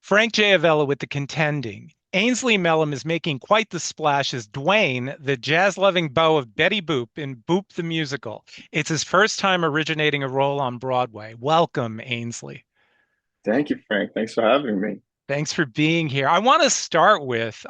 Frank J. Avella with the Contending. Ainsley Melham is making quite the splash as Dwayne, the jazz-loving beau of Betty Boop in Boop the Musical. It's his first time originating a role on Broadway. Welcome, Ainsley. Thank you, Frank. Thanks for having me. Thanks for being here. I want to start with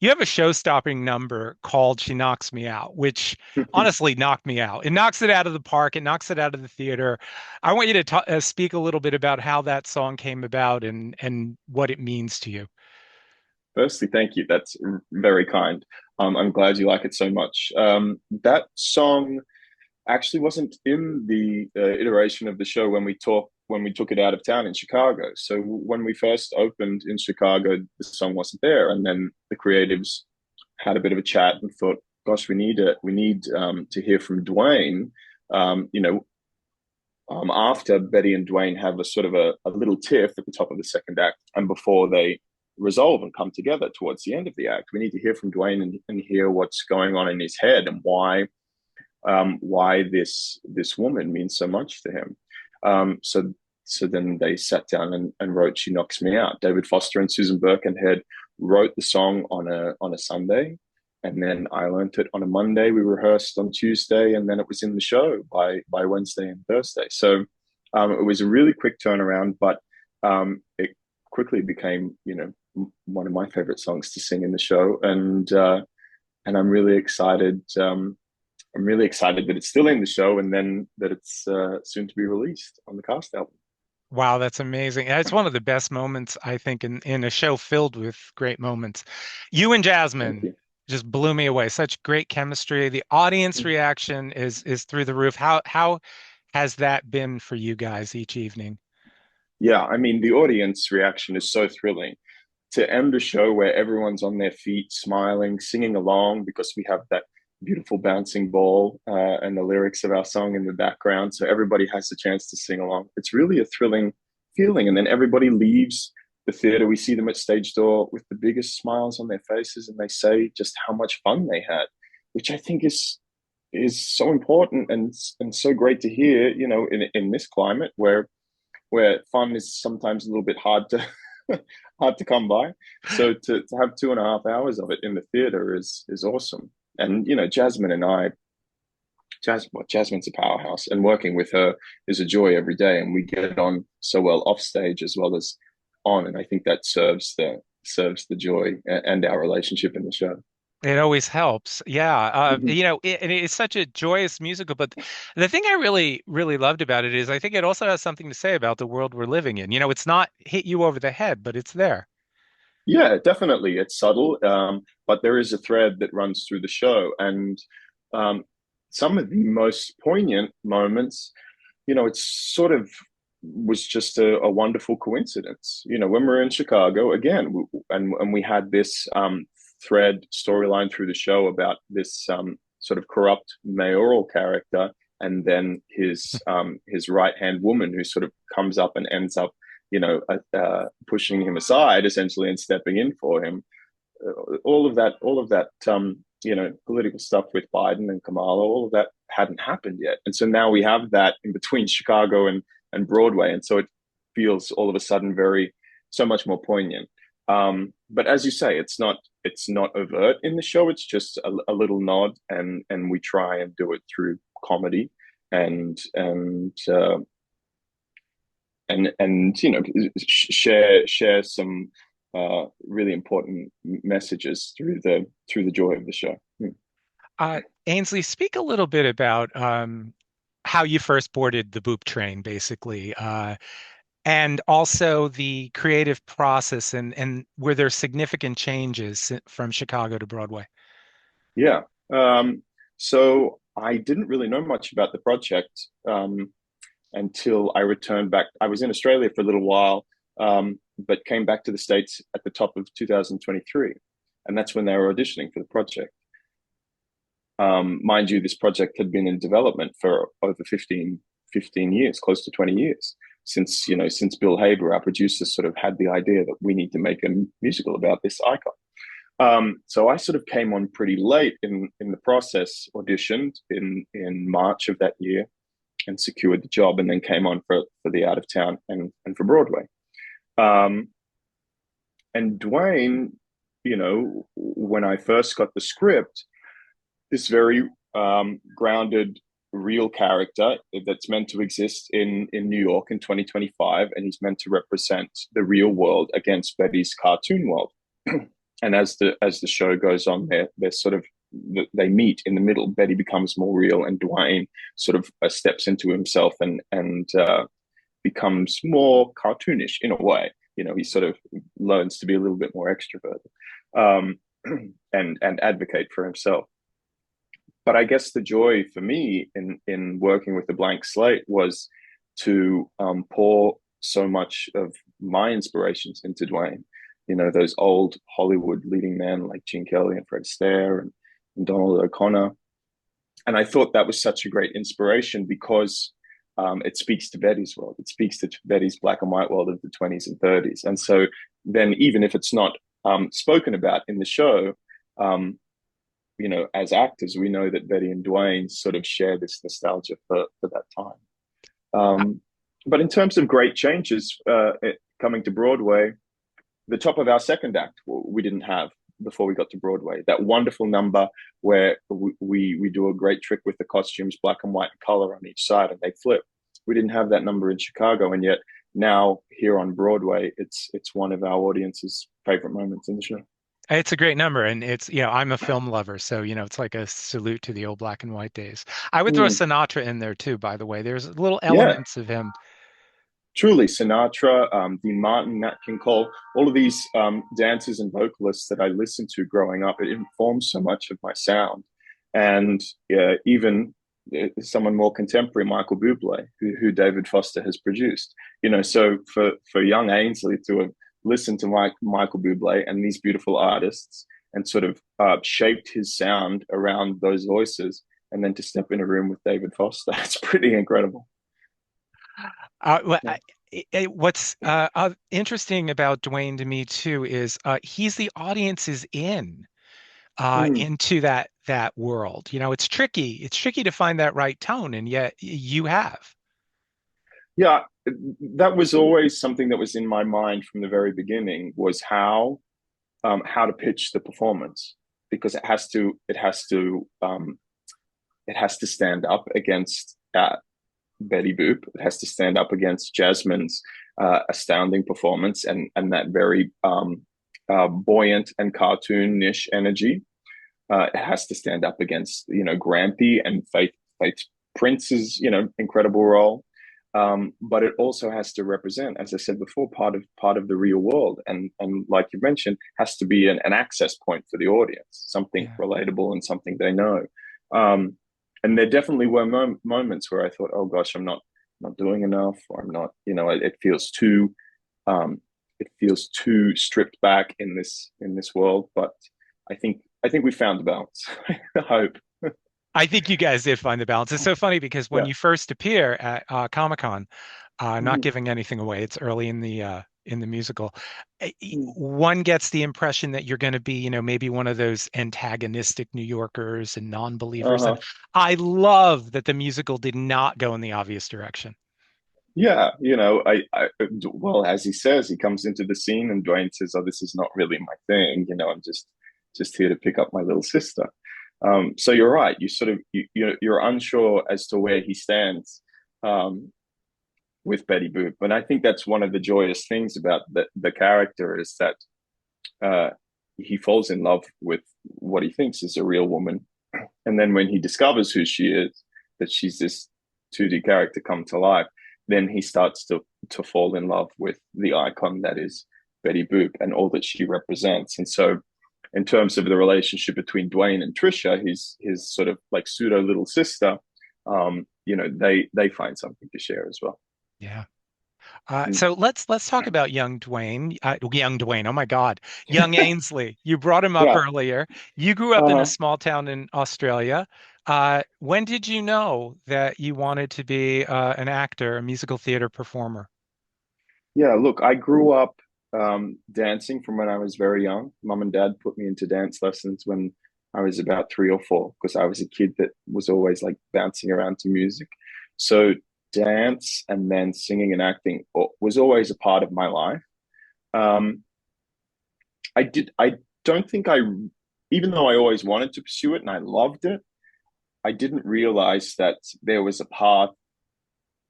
you have a show-stopping number called She Knocks Me Out, which honestly knocked me out. It knocks it out of the park, it knocks it out of the theater. I want you to speak a little bit about how that song came about and what it means to you. Firstly, thank you. That's very kind. I'm glad you like it so much. That song actually wasn't in the iteration of the show when we took it out of town in Chicago. So when we first opened in Chicago, the song wasn't there, and then the creatives had a bit of a chat and thought, "Gosh, we need to hear from Dwayne." You know, after Betty and Dwayne have a sort of a little tiff at the top of the second act, and before they resolve and come together towards the end of the act, we need to hear from Dwayne and hear what's going on in his head and why this woman means so much to him. So then they sat down and wrote "She Knocks Me Out." David Foster and Susan Birkenhead wrote the song on a Sunday, and then I learned it on a Monday. We rehearsed on Tuesday, and then it was in the show by Wednesday and Thursday. So it was a really quick turnaround, but it quickly became one of my favorite songs to sing in the show, and I'm really excited. I'm really excited that it's still in the show, and then that it's soon to be released on the cast album. Wow, that's amazing. It's one of the best moments, I think, in a show filled with great moments. You and Thank Jasmine you. just blew me away. Such great chemistry. The audience reaction is through the roof. How has that been for you guys each evening? Yeah, I mean, the audience reaction is so thrilling. To end a show where everyone's on their feet, smiling, singing along because we have that beautiful bouncing ball and the lyrics of our song in the background. So everybody has the chance to sing along. It's really a thrilling feeling. And then everybody leaves the theater. We see them at stage door with the biggest smiles on their faces, and they say just how much fun they had, which I think is so important and so great to hear. In this climate where fun is sometimes a little bit hard to hard to come by. So to have 2.5 hours of it in the theater is awesome. And Jasmine and I, Jasmine's a powerhouse, and working with her is a joy every day. And we get on so well off stage as well as on, and I think that serves the joy and our relationship in the show. It always helps. Yeah. Mm-hmm. And it's such a joyous musical, but the thing I really, really loved about it is I think it also has something to say about the world we're living in. It's not hit you over the head, but it's there. Yeah, definitely. It's subtle, but there is a thread that runs through the show, and um, some of the most poignant moments, it's sort of was just a wonderful coincidence. When we're in Chicago again, and we had this thread storyline through the show about this sort of corrupt mayoral character, and then his right hand woman who sort of comes up and ends up, pushing him aside essentially and stepping in for him. All of that, political stuff with Biden and Kamala, all of that hadn't happened yet. And so now we have that in between Chicago and Broadway. And so it feels all of a sudden so much more poignant. But as you say, it's not overt in the show. It's just a little nod, and we try and do it through comedy and share some really important messages through the joy of the show. Uh, Ainsley, speak a little bit about how you first boarded the Boop train, basically, and also the creative process and were there significant changes from Chicago to Broadway? Yeah. So I didn't really know much about the project until I returned back. I was in Australia for a little while, but came back to the States at the top of 2023. And that's when they were auditioning for the project. Mind you, this project had been in development for over 15 years, close to 20 years, since Bill Haber, our producer, sort of had the idea that we need to make a musical about this icon. So I sort of came on pretty late in the process, auditioned in March of that year, and secured the job, and then came on for the out of town and for Broadway. And Dwayne, when I first got the script, this very grounded, real character that's meant to exist in New York in 2025, and he's meant to represent the real world against Betty's cartoon world. And as the show goes on, they're sort of they meet in the middle. Betty becomes more real, and Dwayne sort of steps into himself and becomes more cartoonish in a way. He sort of learns to be a little bit more extroverted, um, and advocate for himself. But I guess the joy for me in working with the blank slate was to pour so much of my inspirations into Dwayne. Those old Hollywood leading men like Gene Kelly and Fred Astaire and Donald O'Connor. And I thought that was such a great inspiration because it speaks to Betty's world. It speaks to Betty's black and white world of the 20s and 30s. And so then, even if it's not spoken about in the show, as actors, we know that Betty and Dwayne sort of share this nostalgia for that time. But in terms of great changes coming to Broadway, the top of our second act we didn't have before we got to Broadway. That wonderful number where we do a great trick with the costumes, black and white color on each side, and they flip. We didn't have that number in Chicago, and yet now here on Broadway, it's one of our audience's favorite moments in the show. It's a great number, and I'm a film lover, so it's like a salute to the old black and white days. I would throw Mm, Sinatra in there too, by the way. There's little yeah, elements of him. truly. Sinatra, Dean Martin, Nat King Cole, all of these dancers and vocalists that I listened to growing up, it informed so much of my sound. And even someone more contemporary, Michael Bublé, who David Foster has produced. So for young Ainsley to have listened to Michael Bublé and these beautiful artists and sort of shaped his sound around those voices, and then to step in a room with David Foster, it's pretty incredible. Well, Yeah. what's interesting about Dwayne to me too is he's the audience's in Mm. into that world. It's tricky. It's tricky to find that right tone, and yet you have. Yeah, that was always something that was in my mind from the very beginning, was how to pitch the performance, because it has to stand up against Betty Boop. It has to stand up against Jasmine's astounding performance and that very buoyant and cartoonish energy. It has to stand up against Grampy and Faith Prince's incredible role. But it also has to represent, as I said before, part of the real world, and like you mentioned, has to be an access point for the audience, something Yeah. relatable and something they know. And there definitely were moments where I thought, oh gosh, I'm not doing enough, or I'm not, um, it feels too stripped back in this world. But I think we found the balance. I hope. I think you guys did find the balance. It's so funny because when Yeah. you first appear at Comic-Con, not Mhm. giving anything away, it's early in the musical. Mhm. One gets the impression that you're going to be, maybe one of those antagonistic New Yorkers and non-believers. And Uh-huh. I love that the musical did not go in the obvious direction. Yeah, well, as he says, he comes into the scene and Dwayne says, "Oh, this is not really my thing. I'm just here to pick up my little sister." So you're right. You sort of you're unsure as to where he stands um, with Betty Boop, and I think that's one of the joyous things about the character, is that uh, he falls in love with what he thinks is a real woman, and then when he discovers who she is, that she's this 2D character come to life, then he starts to fall in love with the icon that is Betty Boop and all that she represents. And so, in terms of the relationship between Dwayne and Trisha, his sort of like pseudo little sister, they find something to share as well. Yeah. So let's talk about young Dwayne. Young Dwayne. Oh my God, young Ainsley. You brought him up Yeah. earlier. You grew up in a Uh, small town in Australia. When did you know that you wanted to be an actor, a musical theater performer? yeah. Look, I grew up dancing from when I was very young. Mum and dad put me into dance lessons when I was about 3 or 4, because I was a kid that was always like bouncing around to music. So dance and then singing and acting was always a part of my life. Um, I don't think even though I always wanted to pursue it and I loved it, I didn't realize that there was a path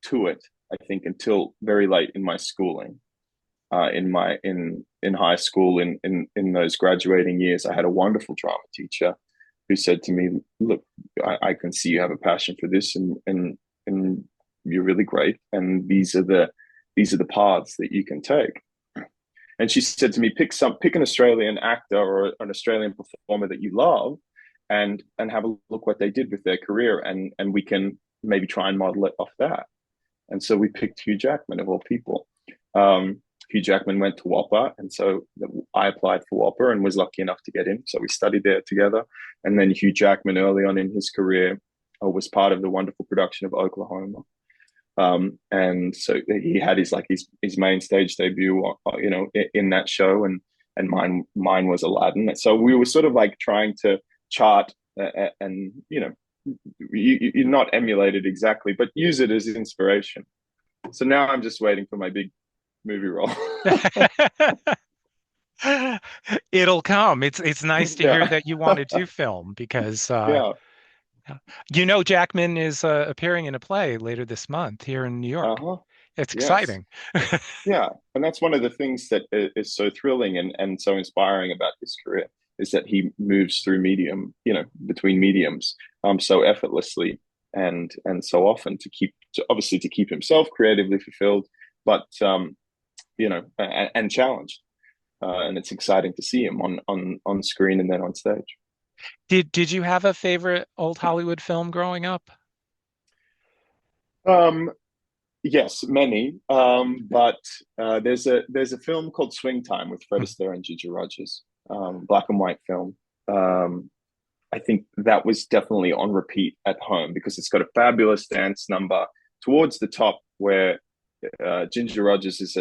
to it. I think until very late in my schooling, in high school, in those graduating years, I had a wonderful drama teacher who said to me, "Look, I can see you have a passion for this, and you're really great, and these are the paths that you can take." And she said to me, pick an Australian actor or an Australian performer that you love, and have a look what they did with their career, and we can maybe try and model it off that. And so we picked Hugh Jackman of all people. Hugh Jackman went to Whopper, and so I applied for Whopper and was lucky enough to get in. So we studied there together. And then Hugh Jackman, early on in his career, was part of the wonderful production of Oklahoma. And so he had his main stage debut, in that show, and mine was Aladdin. So we were sort of like trying to chart, and you not emulate it exactly, but use it as inspiration. So now I'm just waiting for my big movie role. It'll come. It's nice to hear Yeah, that you want to do film because yeah, Jackman is appearing in a play later this month here in New York. uh-huh, It's yes. exciting. Yeah, and that's one of the things that is so thrilling and so inspiring about his career is that he moves through between mediums, so effortlessly and so often obviously to keep himself creatively fulfilled, but and challenged. And it's exciting to see him on screen and then on stage. Did you have a favorite old Hollywood film growing up? Um, Yes, many. But there's a film called Swing Time with Fred Astaire and Ginger Rogers, black and white film. Um, I think that was definitely on repeat at home because it's got a fabulous dance number towards the top where Ginger Rogers is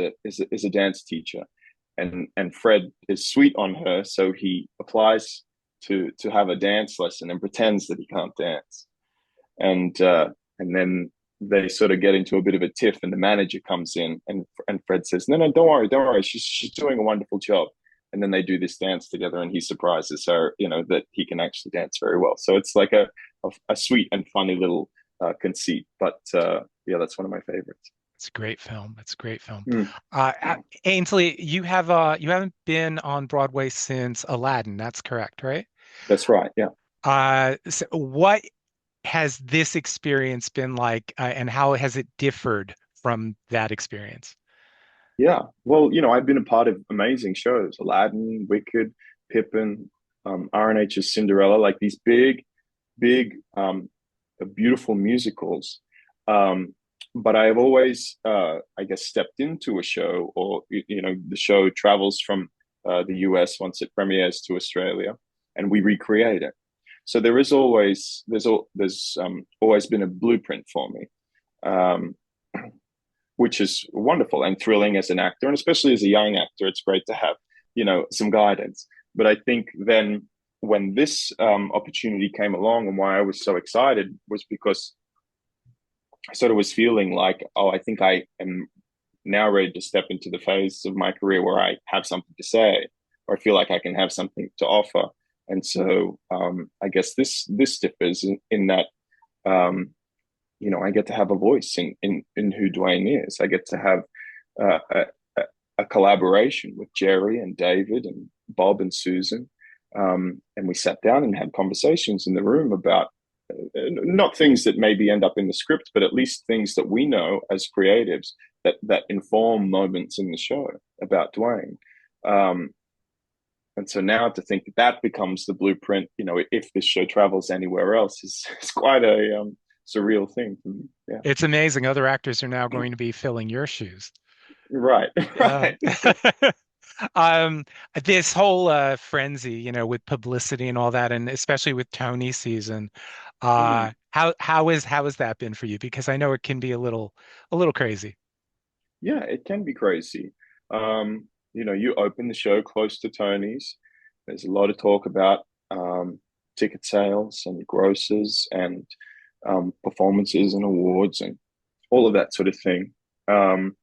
a dance teacher, and Fred is sweet on her, so he applies to have a dance lesson and pretends that he can't dance, and then they sort of get into a bit of a tiff, and the manager comes in, and Fred says, "No, no, don't worry, she's doing a wonderful job." And then they do this dance together, and he surprises her, that he can actually dance very well. So it's like a sweet and funny little conceit. But yeah, that's one of my favorites. It's a great film. It's a great film. Mm, Ainsley, you haven't been on Broadway since Aladdin. That's correct, right? that's right. Yeah. So what has this experience been like, and how has it differed from that experience? Yeah. Well, I've been a part of amazing shows: Aladdin, Wicked, Pippin, R&H's Cinderella, like these big, beautiful musicals. Um, but I have always, I guess, stepped into a show, or the show travels from the US once it premieres to Australia, and we recreate it. So there's always been a blueprint for me, um, which is wonderful and thrilling as an actor, and especially as a young actor, it's great to have some guidance. But I think then when this opportunity came along, and why I was so excited was because I sort of was feeling like, oh, I think I am now ready to step into the phase of my career where I have something to say, or I feel like I can have something to offer. And so I guess this differs in that I get to have a voice in who Dwayne is. I get to have a collaboration with Jerry and David and Bob and Susan. And we sat down and had conversations in the room about not things that maybe end up in the script, but at least things that we know as creatives that inform moments in the show about Dwayne. Um, and so now to think that becomes the blueprint, if this show travels anywhere else, is quite a surreal thing for me. Yeah. It's amazing. Other actors are now going to be filling your shoes. Right. Uh, Right. um, this whole frenzy, with publicity and all that, and especially with Tony season, Mm. how has that been for you? Because I know it can be a little crazy. Yeah, it can be crazy. You open the show close to Tony's. There's a lot of talk about ticket sales and grosses and performances and awards and all of that sort of thing. Um,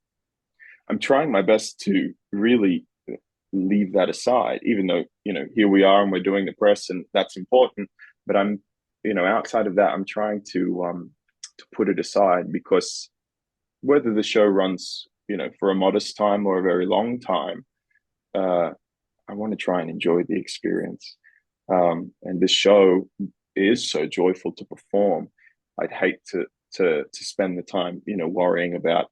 I'm trying my best to really leave that aside, even though, here we are and we're doing the press and that's important. But outside of that, I'm trying to put it aside because whether the show runs, for a modest time or a very long time, uh, I want to try and enjoy the experience. And this show is so joyful to perform. I'd hate to spend the time, worrying about,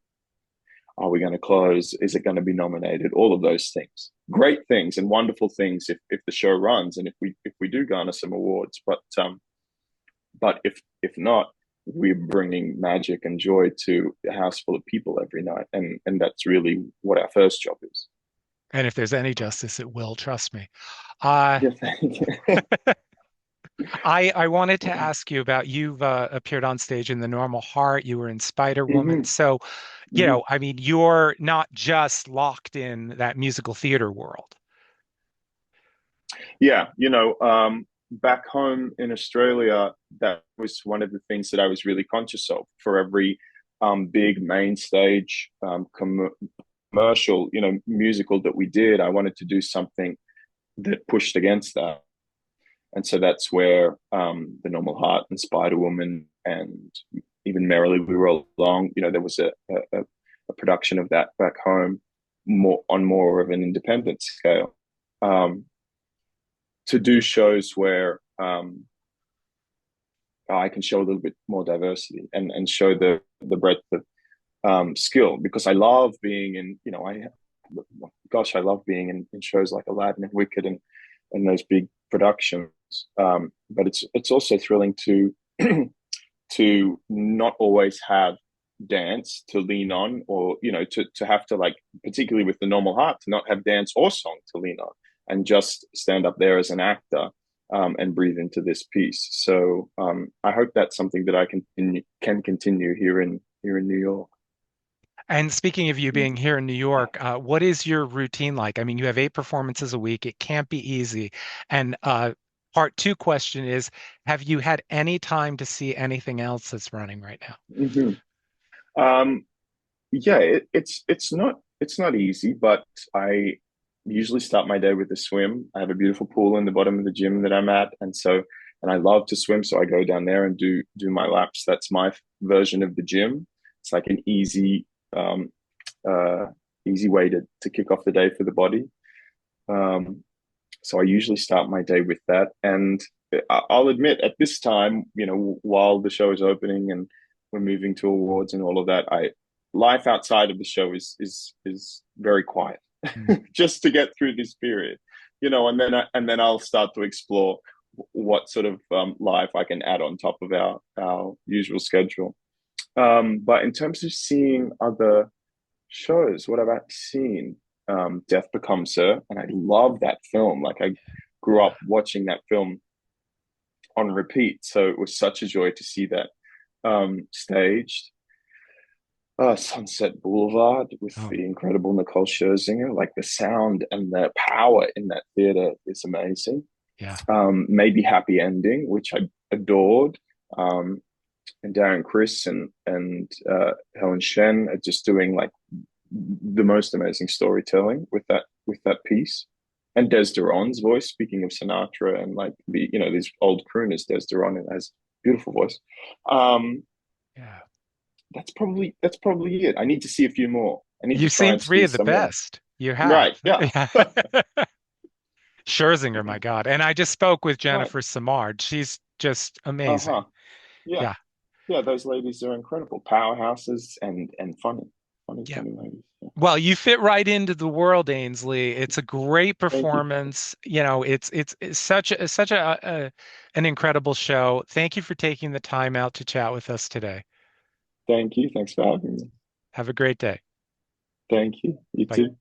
are we going to close? Is it going to be nominated? All of those things, great things and wonderful things if the show runs and if we do garner some awards. But if not, we're bringing magic and joy to a house full of people every night, and that's really what our first job is. And if there's any justice, it will, trust me. Uh, Yeah, thank you. I wanted to ask you about you've appeared on stage in The Normal Heart. You were in Spider-Woman. Hmm. So, Hmm. I mean, you're not just locked in that musical theater world. Yeah, back home in Australia, that was one of the things that I was really conscious of. For every big main stage commercial, musical that we did, I wanted to do something that pushed against that. And so that's where The Normal Heart and Spider Woman and even Merrily We Roll Along, there was a production of that back home, more of an independent scale. Um, to do shows where I can show a little bit more diversity and show the breadth of skill, because I love being in, I love being in shows like Aladdin and Wicked and those big productions. But it's also thrilling to to not always have dance to lean on, or to have to, like, particularly with The Normal Heart, to not have dance or song to lean on and just stand up there as an actor, and breathe into this piece. So I hope that's something that I can continue here in New York. And speaking of you being here in New York, what is your routine like? I mean, you have 8 performances a week. It can't be easy. And part two question is, have you had any time to see anything else that's running right now? Mm-hmm. um, yeah, it's not easy, but I usually start my day with a swim. I have a beautiful pool in the bottom of the gym that I'm at, and I love to swim, so I go down there and do my laps. That's my version of the gym. It's like an um, uh, easy way to kick off the day for the body. Um, so I usually start my day with that, and I'll admit, at this time, while the show is opening and we're moving to awards and all of that, I life outside of the show is very quiet, Mm. just to get through this period, and then I'll start to explore what sort of life I can add on top of our usual schedule. But in terms of seeing other shows, what have I seen? Death Becomes Her, and I love that film. Like, I grew up watching that film on repeat, so it was such a joy to see that staged. Sunset Boulevard with Oh, the incredible Nicole Scherzinger. Like, the sound and the power in that theater is amazing. yeah. Maybe Happy Ending, which I adored. And Darren Criss and Helen Shen are just doing, like, the most amazing storytelling with that piece. And Des Duran's voice, speaking of Sinatra and, like, these old crooners, Des Duran has beautiful voice. Um, Yeah. that's probably it. I need to see a few more. I need to You've try seen and three squeeze of the some in. best. You have. Right. Yeah. Yeah. Scherzinger, my God. And I just spoke with Right. Jennifer Samard. She's just amazing. Uh-huh. Yeah. Yeah. Yeah, those ladies are incredible. Powerhouses and funny. Funny, Yeah. funny ladies. Yeah. Well, you fit right into the world, Ainsley. It's a great Thank you. performance. It's such an incredible show. Thank you for taking the time out to chat with us today. Thank you. Thanks for having me. Have a great day. Thank you. You Bye. too.